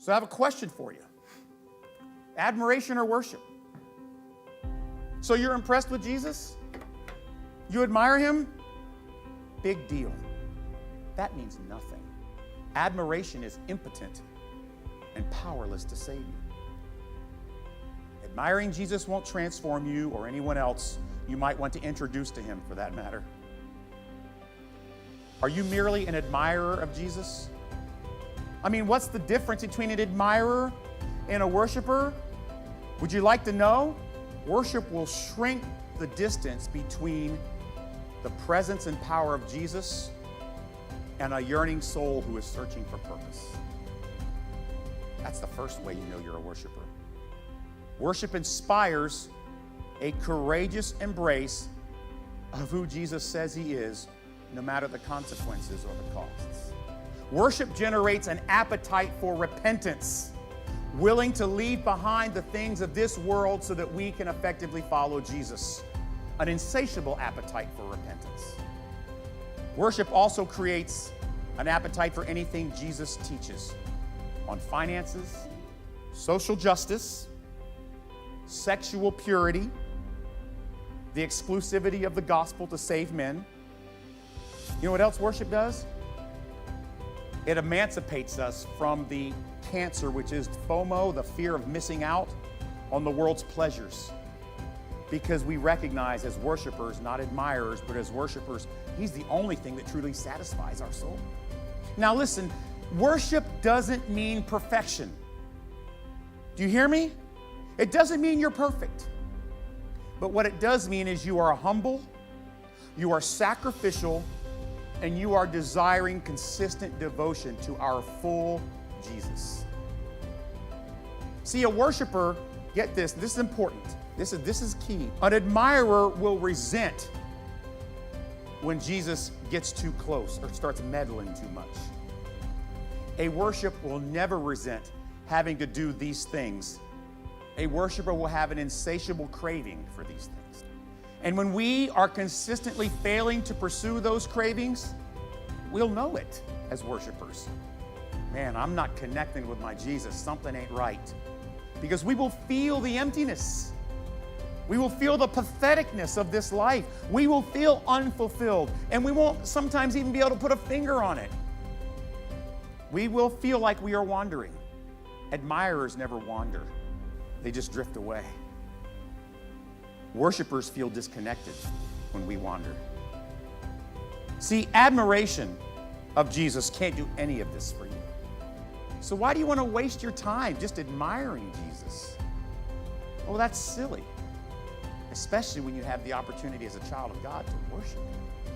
So I have a question for you. Admiration or worship? So you're impressed with Jesus? You admire him? Big deal. That means nothing. Admiration is impotent and powerless to save you. Admiring Jesus won't transform you or anyone else you might want to introduce to him, for that matter. Are you merely an admirer of Jesus? I mean, what's the difference between an admirer and a worshiper? Would you like to know? Worship will shrink the distance between the presence and power of Jesus and a yearning soul who is searching for purpose. That's the first way you know you're a worshiper. Worship inspires a courageous embrace of who Jesus says he is, no matter the consequences or the costs. Worship generates an appetite for repentance, willing to leave behind the things of this world so that we can effectively follow Jesus. An insatiable appetite for repentance. Worship also creates an appetite for anything Jesus teaches on finances, social justice, sexual purity, the exclusivity of the gospel to save men. You know what else worship does? It emancipates us from the cancer, which is FOMO, the fear of missing out on the world's pleasures. Because we recognize as worshipers, not admirers, but as worshipers, he's the only thing that truly satisfies our soul. Now listen, worship doesn't mean perfection. Do you hear me? It doesn't mean you're perfect. But what it does mean is you are humble, you are sacrificial, and you are desiring consistent devotion to our full Jesus. See, a worshiper, get this is important. This is key. An admirer will resent when Jesus gets too close or starts meddling too much. A worship will never resent having to do these things. A worshiper will have an insatiable craving for these things. And when we are consistently failing to pursue those cravings, we'll know it as worshipers. Man, I'm not connecting with my Jesus. Something ain't right. Because we will feel the emptiness. We will feel the patheticness of this life. We will feel unfulfilled. And we won't sometimes even be able to put a finger on it. We will feel like we are wandering. Admirers never wander. They just drift away. Worshipers feel disconnected when we wander. See, admiration of Jesus can't do any of this for you. So why do you want to waste your time just admiring Jesus? Well, that's silly, especially when you have the opportunity as a child of God to worship him.